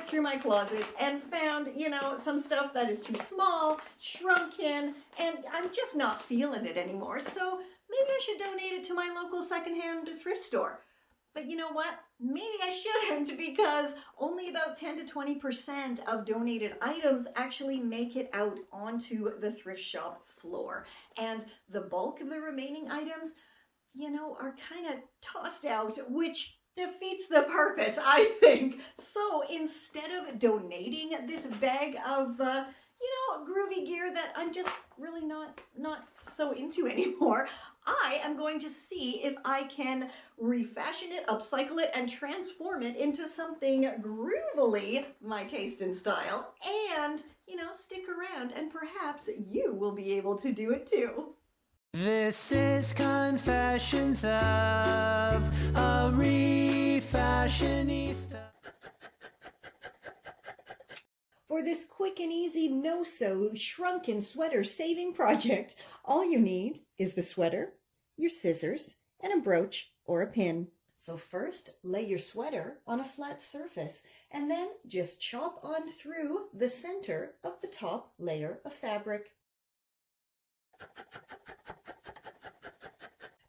through my closet and found, you know, some stuff that is too small, shrunken, and I'm just not feeling it anymore. So maybe I should donate it to my local secondhand thrift store. But you know what? Maybe I shouldn't, because only about 10 to 20% of donated items actually make it out onto the thrift shop floor. And the bulk of the remaining items, you know, are kind of tossed out, which defeats the purpose, I think. So instead of donating this bag of, groovy gear that I'm just really not so into anymore, I am going to see if I can refashion it, upcycle it, and transform it into something groovily my taste and style, and, you know, stick around and perhaps you will be able to do it too. This is Confessions of a Refashionista. For this quick and easy no-sew shrunken sweater saving project, all you need is the sweater, your scissors, and a brooch or a pin. So first, lay your sweater on a flat surface and then just chop on through the center of the top layer of fabric.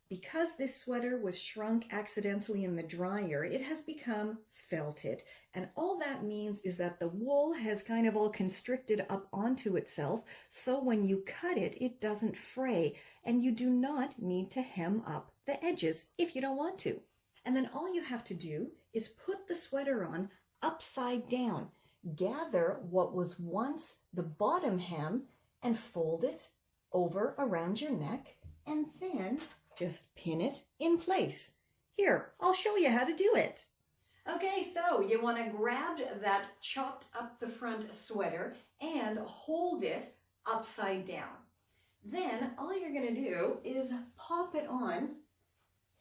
Because this sweater was shrunk accidentally in the dryer, it has become felted. And all that means is that the wool has kind of all constricted up onto itself, so when you cut it, it doesn't fray, and you do not need to hem up the edges if you don't want to. And then all you have to do is put the sweater on upside down. Gather what was once the bottom hem and fold it over around your neck, and then just pin it in place. Here, I'll show you how to do it. Okay, so you want to grab that chopped up the front sweater and hold it upside down. Then all you're going to do is pop it on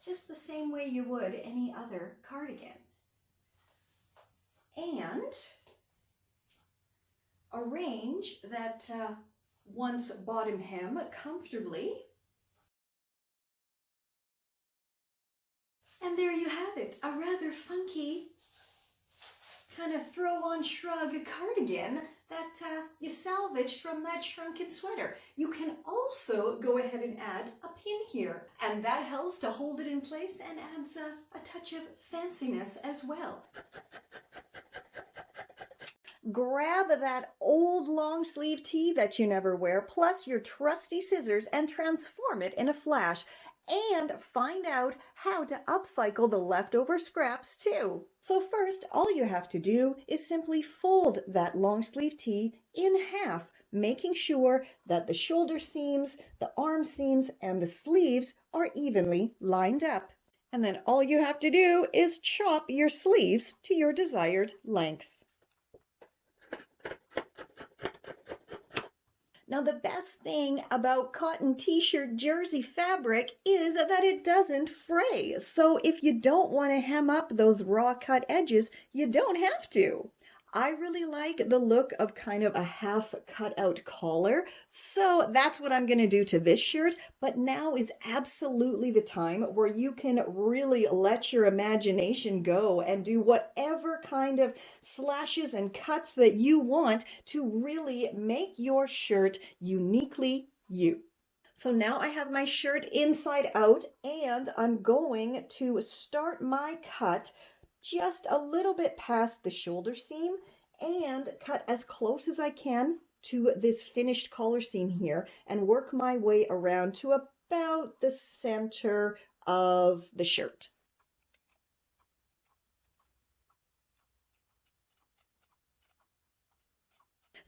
just the same way you would any other cardigan. And arrange that once bottom hem comfortably. And there you have it, a rather funky kind of throw-on shrug cardigan that you salvaged from that shrunken sweater. You can also go ahead and add a pin here, and that helps to hold it in place and adds a touch of fanciness as well. Grab that old long sleeve tee that you never wear, plus your trusty scissors, and transform it in a flash. And find out how to upcycle the leftover scraps too. So first, all you have to do is simply fold that long sleeve tee in half, making sure that the shoulder seams, the arm seams, and the sleeves are evenly lined up. And then all you have to do is chop your sleeves to your desired length. Now, the best thing about cotton t-shirt jersey fabric is that it doesn't fray. So if you don't want to hem up those raw cut edges, you don't have to. I really like the look of kind of a half cut out collar, so that's what I'm going to do to this shirt. But now is absolutely the time where you can really let your imagination go and do whatever kind of slashes and cuts that you want to really make your shirt uniquely you. So now I have my shirt inside out, and I'm going to start my cut just a little bit past the shoulder seam and cut as close as I can to this finished collar seam here and work my way around to about the center of the shirt.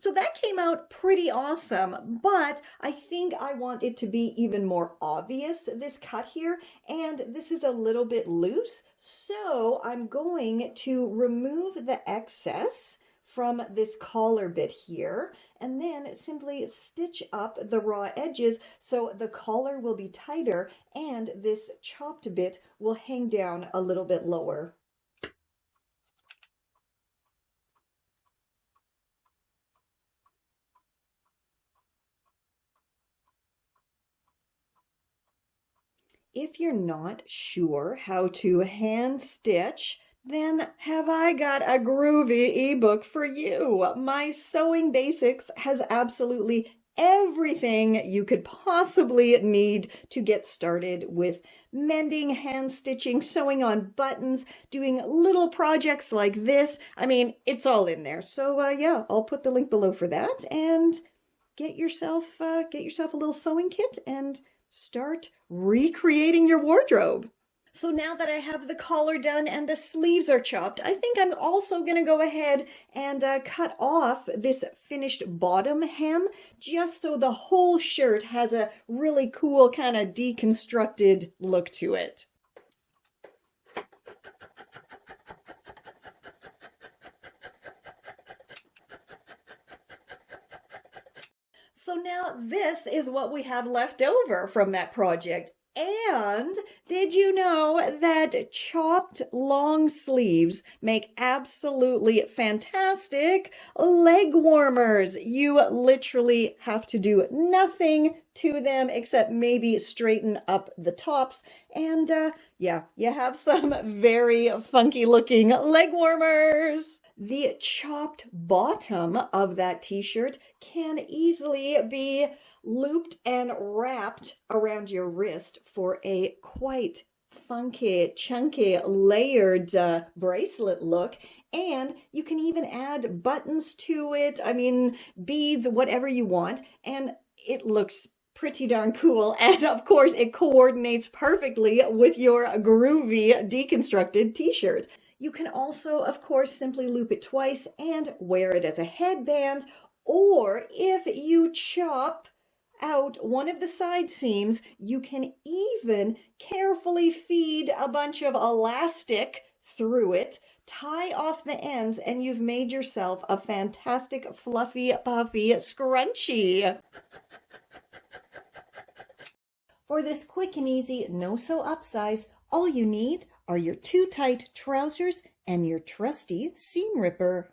So that came out pretty awesome, but I think I want it to be even more obvious, this cut here, and this is a little bit loose, so I'm going to remove the excess from this collar bit here, and then simply stitch up the raw edges so the collar will be tighter and this chopped bit will hang down a little bit lower. If you're not sure how to hand stitch Then have I got a groovy ebook for you. My Sewing Basics has absolutely everything you could possibly need to get started with mending, hand stitching, sewing on buttons, doing little projects like this. I mean, it's all in there. So yeah, I'll put the link below for that, and get yourself a little sewing kit and start recreating your wardrobe. So now that I have the collar done and the sleeves are chopped, I think I'm also going to go ahead and cut off this finished bottom hem, just so the whole shirt has a really cool kind of deconstructed look to it. So now this is what we have left over from that project. And did you know that chopped long sleeves make absolutely fantastic leg warmers? You literally have to do nothing to them except maybe straighten up the tops. And yeah, you have some very funky looking leg warmers. The chopped bottom of that t-shirt can easily be looped and wrapped around your wrist for a quite funky, chunky, layered bracelet look. And you can even add buttons to it. I mean, beads, whatever you want. And it looks pretty darn cool. And of course, it coordinates perfectly with your groovy deconstructed t-shirt. You can also, of course, simply loop it twice and wear it as a headband. Or if you chop out one of the side seams, you can even carefully feed a bunch of elastic through it, tie off the ends, and you've made yourself a fantastic fluffy, puffy scrunchie. For this quick and easy no-sew upsize, all you need are your too tight trousers and your trusty seam ripper.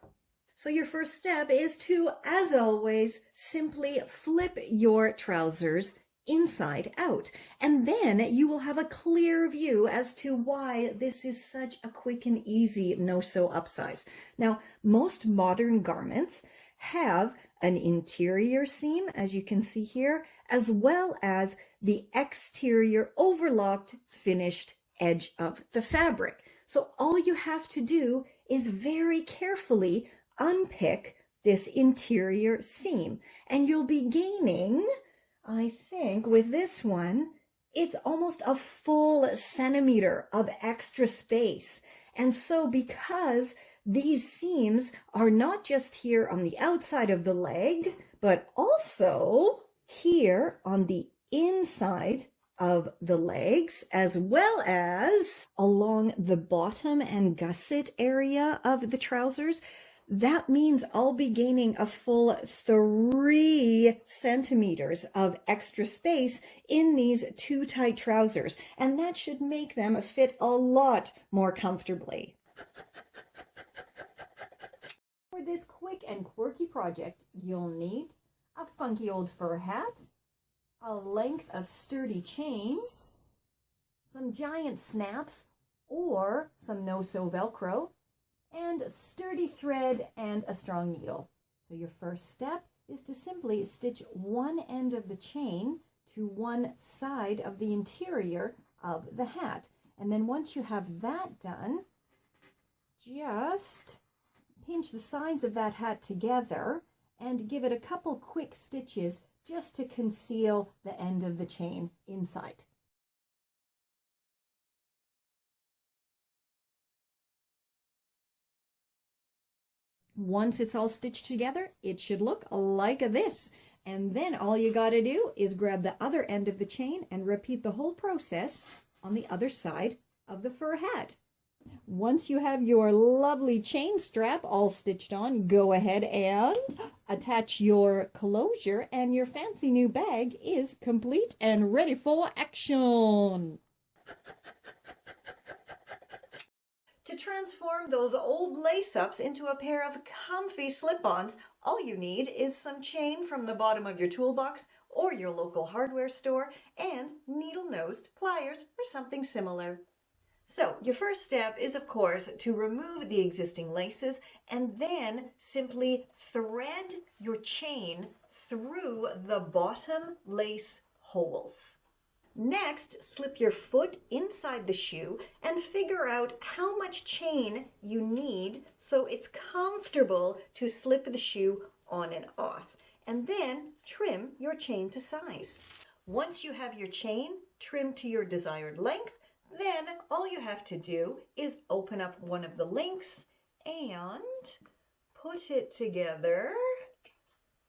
So your first step is to, as always, simply flip your trousers inside out. And then you will have a clear view as to why this is such a quick and easy no-sew upsize. Now, most modern garments have an interior seam, as you can see here, as well as the exterior overlocked finished edge of the fabric. So all you have to do is very carefully unpick this interior seam, and you'll be gaining, I think with this one, it's almost a full centimeter of extra space. And so because these seams are not just here on the outside of the leg, but also here on the inside of the legs, as well as along the bottom and gusset area of the trousers, that means I'll be gaining a full 3 centimeters of extra space in these too tight trousers, and that should make them fit a lot more comfortably. For this quick and quirky project, you'll need a funky old fur hat, a length of sturdy chain, some giant snaps or some no-sew Velcro, and sturdy thread and a strong needle. So your first step is to simply stitch one end of the chain to one side of the interior of the hat. And then once you have that done, just pinch the sides of that hat together and give it a couple quick stitches just to conceal the end of the chain inside. Once it's all stitched together, it should look like this. And then all you got to do is grab the other end of the chain and repeat the whole process on the other side of the fur hat. Once you have your lovely chain strap all stitched on, go ahead and attach your closure, and your fancy new bag is complete and ready for action. To transform those old lace-ups into a pair of comfy slip-ons, all you need is some chain from the bottom of your toolbox or your local hardware store and needle-nosed pliers or something similar. So your first step is, of course, to remove the existing laces and then simply thread your chain through the bottom lace holes. Next, slip your foot inside the shoe and figure out how much chain you need so it's comfortable to slip the shoe on and off. And then trim your chain to size. Once you have your chain trimmed to your desired length, then all you have to do is open up one of the links and put it together.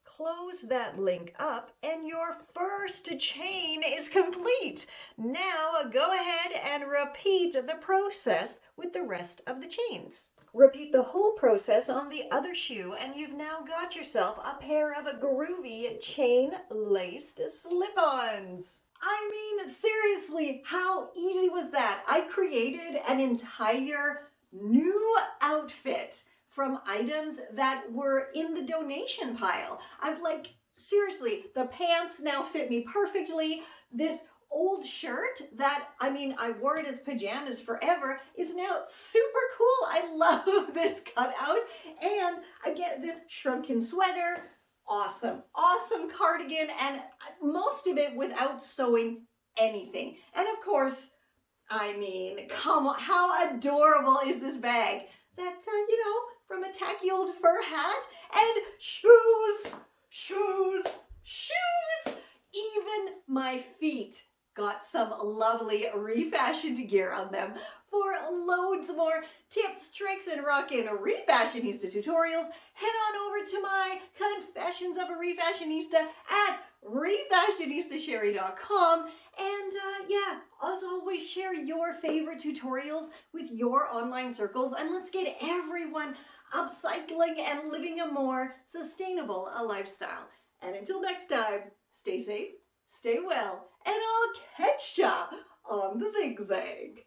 Close that link up and your first chain is complete. Now go ahead and repeat the process with the rest of the chains. Repeat the whole process on the other shoe and you've now got yourself a pair of Groovy chain-laced slip-ons. I mean, seriously, how easy was that? I created an entire new outfit from items that were in the donation pile. I'm like, seriously, the pants now fit me perfectly. This old shirt that, I mean, I wore it as pajamas forever is now super cool. I love this cutout. And I get this shrunken sweater. Awesome, awesome cardigan, and most of it without sewing anything. And of course, I mean, come on, how adorable is this bag? That, you know, from a tacky old fur hat and shoes, shoes, shoes. Even my feet got some lovely refashioned gear on them. For loads more tips, tricks, and rockin' Refashionista tutorials, head on over to my Confessions of a Refashionista at refashionistasherry.com. And yeah, as always, share your favorite tutorials with your online circles, and let's get everyone upcycling and living a more sustainable lifestyle. And until next time, stay safe, stay well, and I'll catch ya on the zigzag.